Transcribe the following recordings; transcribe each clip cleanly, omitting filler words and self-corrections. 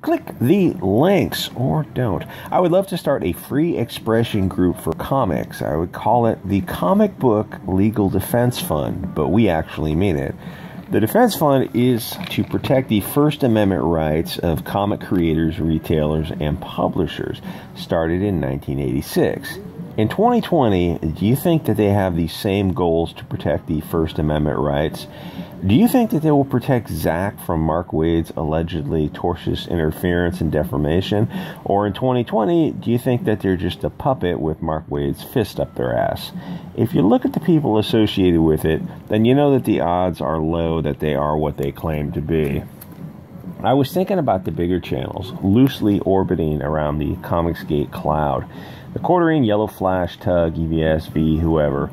click the links or don't. I would love to start a free expression group for comics. I would call it the Comic Book Legal Defense Fund, but we actually mean it. The Defense Fund is to protect the First Amendment rights of comic creators, retailers, and publishers, started in 1986. In 2020, do you think that they have the same goals to protect the First Amendment rights? Do you think that they will protect Zach from Mark Waid's allegedly tortious interference and defamation? Or in 2020, do you think that they're just a puppet with Mark Waid's fist up their ass? If you look at the people associated with it, then you know that the odds are low that they are what they claim to be. I was thinking about the bigger channels, loosely orbiting around the Comicsgate cloud. The Quartering, Yellow Flash, Tug, EVSV, whoever.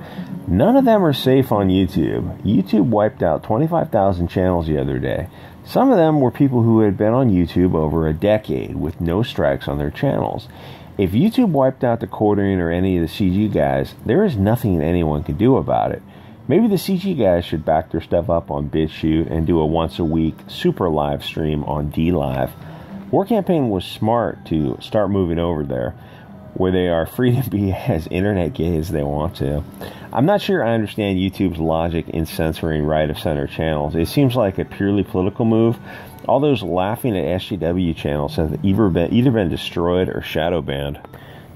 None of them are safe on YouTube. YouTube wiped out 25,000 channels the other day. Some of them were people who had been on YouTube over a decade with no strikes on their channels. If YouTube wiped out the Quartering or any of the CG guys, there is nothing anyone can do about it. Maybe the CG guys should back their stuff up on Bitchute and do a once-a-week super live stream on DLive. War Campaign was smart to start moving over there, where they are free to be as internet gay as they want to. I'm not sure I understand YouTube's logic in censoring right-of-center channels. It seems like a purely political move. All those laughing at SJW channels have either been destroyed or shadow banned.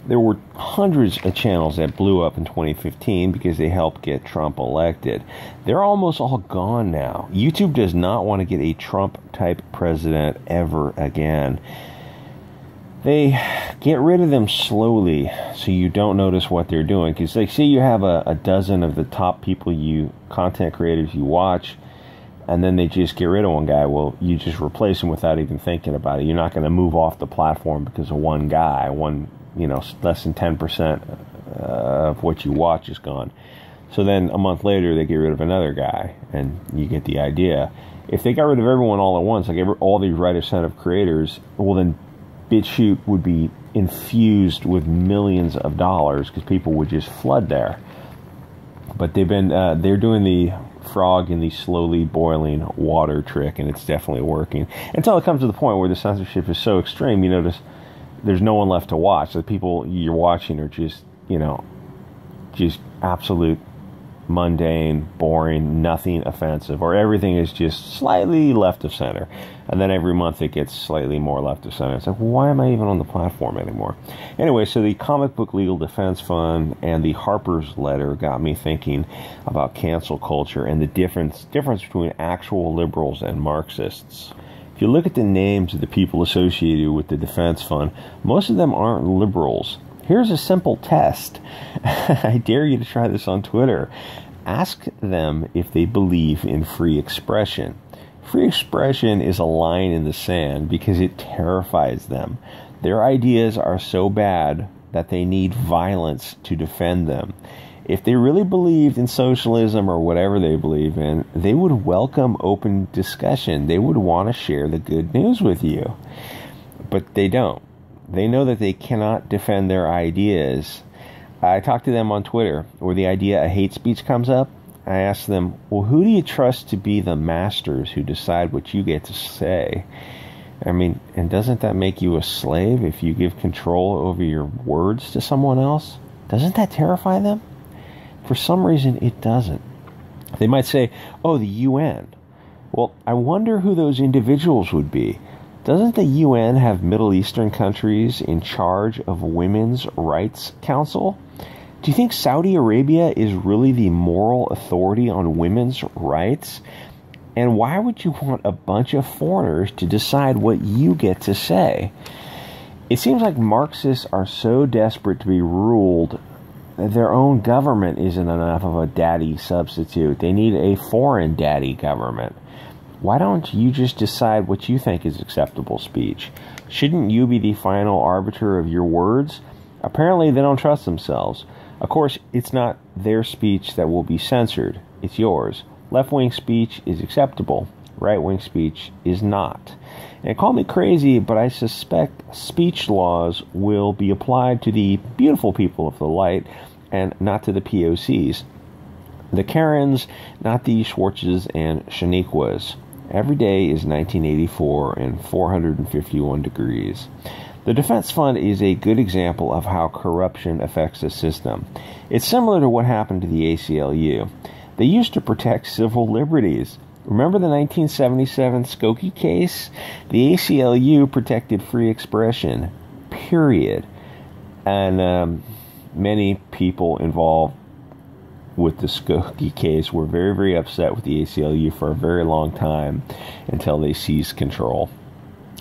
There were hundreds of channels that blew up in 2015 because they helped get Trump elected. They're almost all gone now. YouTube does not want to get a Trump-type president ever again. They get rid of them slowly so you don't notice what they're doing. Because, like, say you have a dozen of the top people content creators you watch, and then they just get rid of one guy. Well, you just replace him without even thinking about it. You're not going to move off the platform because of one guy. Less than 10% of what you watch is gone. So then a month later, they get rid of another guy, and you get the idea. If they got rid of everyone all at once, like all these right-of-center creators, well, then Bitchute would be infused with millions of dollars because people would just flood there. But they're doing the frog in the slowly boiling water trick, and it's definitely working. Until it comes to the point where the censorship is so extreme, you notice there's no one left to watch. The people you're watching are just absolute mundane, boring, nothing offensive, or everything is just slightly left of center. And then every month it gets slightly more left of center. It's like, why am I even on the platform anymore? Anyway, so the Comic Book Legal Defense Fund and the Harper's letter got me thinking about cancel culture and the difference between actual liberals and Marxists. If you look at the names of the people associated with the Defense Fund, most of them aren't liberals. Here's a simple test. I dare you to try this on Twitter. Ask them if they believe in free expression. Free expression is a line in the sand because it terrifies them. Their ideas are so bad that they need violence to defend them. If they really believed in socialism or whatever they believe in, they would welcome open discussion. They would want to share the good news with you. But they don't. They know that they cannot defend their ideas. I talk to them on Twitter where the idea of hate speech comes up. I ask them, well, who do you trust to be the masters who decide what you get to say? I mean, and doesn't that make you a slave if you give control over your words to someone else? Doesn't that terrify them? For some reason, it doesn't. They might say, oh, the UN. Well, I wonder who those individuals would be. Doesn't the UN have Middle Eastern countries in charge of Women's Rights Council? Do you think Saudi Arabia is really the moral authority on women's rights? And why would you want a bunch of foreigners to decide what you get to say? It seems like Marxists are so desperate to be ruled that their own government isn't enough of a daddy substitute. They need a foreign daddy government. Why don't you just decide what you think is acceptable speech? Shouldn't you be the final arbiter of your words? Apparently, they don't trust themselves. Of course, it's not their speech that will be censored. It's yours. Left-wing speech is acceptable. Right-wing speech is not. And call me crazy, but I suspect speech laws will be applied to the beautiful people of the light and not to the POCs. The Karens, not the Schwartzes and Shaniquas. Every day is 1984 and 451 degrees. The Defense Fund is a good example of how corruption affects the system. It's similar to what happened to the ACLU. They used to protect civil liberties. Remember the 1977 Skokie case? The ACLU protected free expression, period. And many people involved with the Skokie case were very, very upset with the ACLU for a very long time until they seized control.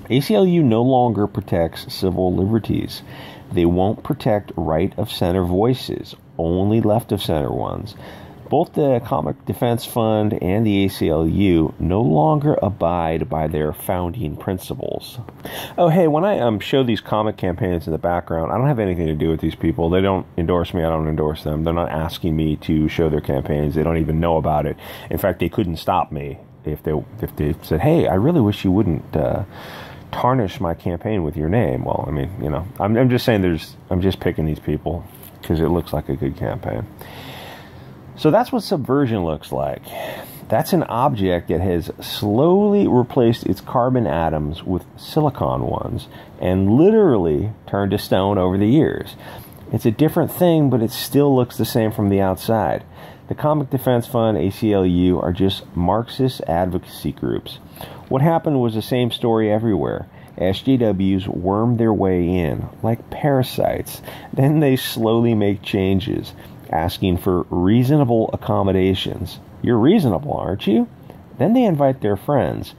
ACLU no longer protects civil liberties. They won't protect right-of-center voices, only left-of-center ones. Both the Comic Defense Fund and the ACLU no longer abide by their founding principles. Oh, hey, when I show these comic campaigns in the background, I don't have anything to do with these people. They don't endorse me. I don't endorse them. They're not asking me to show their campaigns. They don't even know about it. In fact, they couldn't stop me if they said, hey, I really wish you wouldn't tarnish my campaign with your name. Well, I mean, you know, I'm just saying I'm just picking these people because it looks like a good campaign. So that's what subversion looks like. That's an object that has slowly replaced its carbon atoms with silicon ones and literally turned to stone over the years. It's a different thing, but it still looks the same from the outside. The Comic Defense Fund, ACLU, are just Marxist advocacy groups. What happened was the same story everywhere. SJWs worm their way in, like parasites. Then they slowly make changes, asking for reasonable accommodations. You're reasonable, aren't you? Then they invite their friends.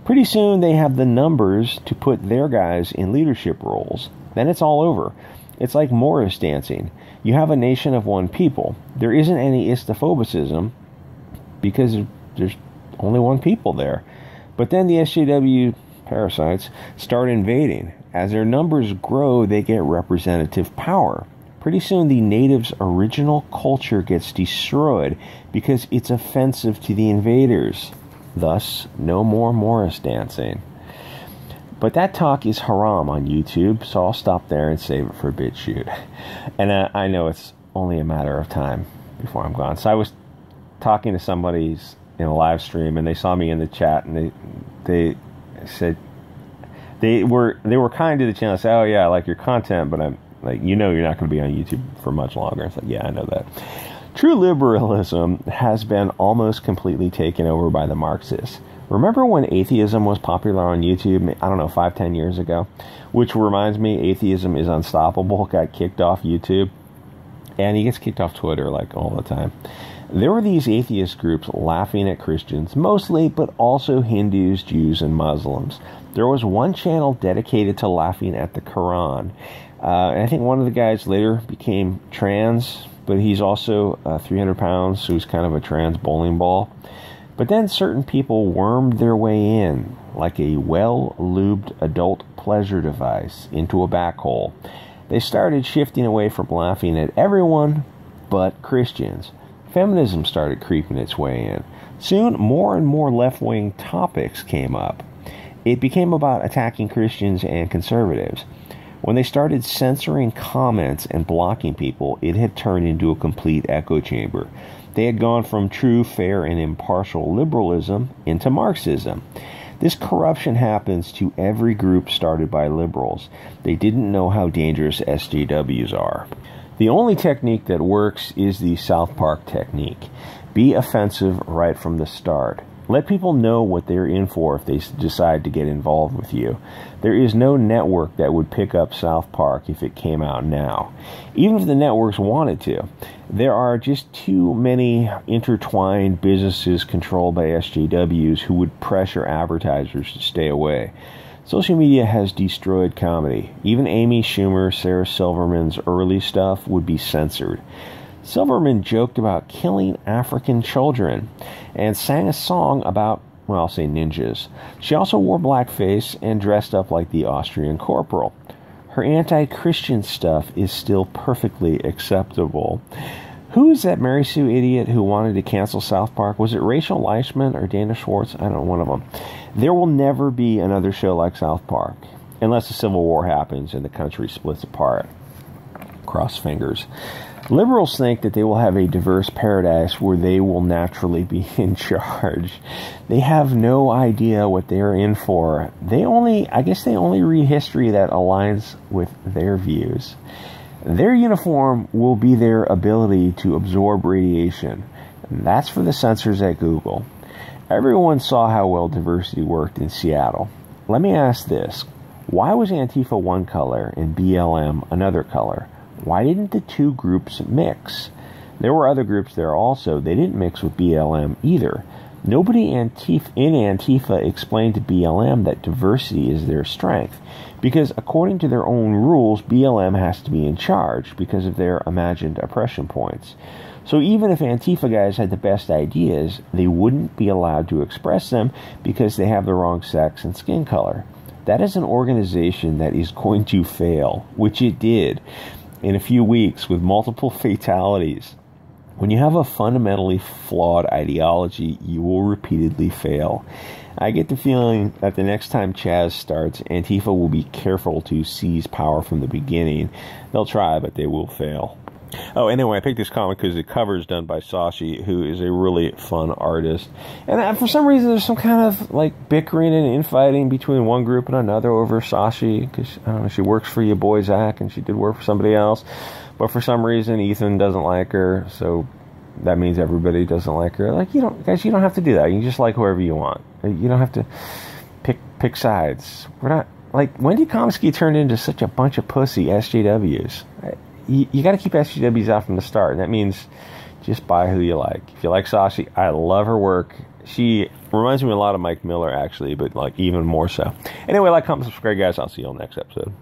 Pretty soon they have the numbers to put their guys in leadership roles. Then it's all over. It's like Morris dancing. You have a nation of one people. There isn't any istophobicism because there's only one people there. But then the SJW parasites start invading. As their numbers grow, they get representative power. Pretty soon the natives' original culture gets destroyed because it's offensive to the invaders. Thus, no more Morris dancing. But that talk is haram on YouTube, so I'll stop there and save it for Bitchute. And I know it's only a matter of time before I'm gone. So I was talking to somebody in a live stream, and they saw me in the chat, and they said they were kind to the channel. They said, "Oh yeah, I like your content, but I'm like, you know, you're not going to be on YouTube for much longer." It's like, yeah, I know that. True liberalism has been almost completely taken over by the Marxists. Remember when atheism was popular on YouTube, I don't know, 5-10 years ago? Which reminds me, Atheism is Unstoppable got kicked off YouTube. And he gets kicked off Twitter, like, all the time. There were these atheist groups laughing at Christians, mostly, but also Hindus, Jews, and Muslims. There was one channel dedicated to laughing at the Quran. And I think one of the guys later became trans, but he's also 300 pounds, so he's kind of a trans bowling ball. But then certain people wormed their way in, like a well-lubed adult pleasure device, into a back hole. They started shifting away from laughing at everyone but Christians. Feminism started creeping its way in. Soon, more and more left-wing topics came up. It became about attacking Christians and conservatives. When they started censoring comments and blocking people, it had turned into a complete echo chamber. They had gone from true, fair, and impartial liberalism into Marxism. This corruption happens to every group started by liberals. They didn't know how dangerous SJWs are. The only technique that works is the South Park technique. Be offensive right from the start. Let people know what they're in for if they decide to get involved with you. There is no network that would pick up South Park if it came out now. Even if the networks wanted to. There are just too many intertwined businesses controlled by SJWs who would pressure advertisers to stay away. Social media has destroyed comedy. Even Amy Schumer, Sarah Silverman's early stuff would be censored. Silverman joked about killing African children and sang a song about, well, I'll say ninjas. She also wore blackface and dressed up like the Austrian corporal. Her anti-Christian stuff is still perfectly acceptable. Who is that Mary Sue idiot who wanted to cancel South Park? Was it Rachel Leishman or Dana Schwartz? I don't know, one of them. There will never be another show like South Park, unless a civil war happens and the country splits apart. Cross fingers. Liberals think that they will have a diverse paradise where they will naturally be in charge. They have no idea what they are in for. I guess they only read history that aligns with their views. Their uniform will be their ability to absorb radiation. And that's for the censors at Google. Everyone saw how well diversity worked in Seattle. Let me ask this. Why was Antifa one color and BLM another color? Why didn't the two groups mix? There were other groups there also. They didn't mix with BLM either. Nobody in Antifa explained to BLM that diversity is their strength. Because according to their own rules, BLM has to be in charge because of their imagined oppression points. So even if Antifa guys had the best ideas, they wouldn't be allowed to express them because they have the wrong sex and skin color. That is an organization that is going to fail, which it did in a few weeks with multiple fatalities. When you have a fundamentally flawed ideology, you will repeatedly fail. I get the feeling that the next time Chaz starts, Antifa will be careful to seize power from the beginning. They'll try, but they will fail. Oh, anyway, I picked this comic because the cover is done by Sashi, who is a really fun artist. And for some reason, there's some kind of like bickering and infighting between one group and another over Sashi, because I don't know, she works for your boy Zach, and she did work for somebody else. But for some reason, Ethan doesn't like her, so that means everybody doesn't like her. Like, you don't have to do that. You can just like whoever you want. You don't have to pick sides. We're not like Wendy Komsky turned into such a bunch of pussy SJWs. You got to keep SJWs out from the start, and that means just buy who you like. If you like Sashi, I love her work. She reminds me a lot of Mike Miller, actually, but like even more so. Anyway, like, comment, subscribe, guys. I'll see you on the next episode.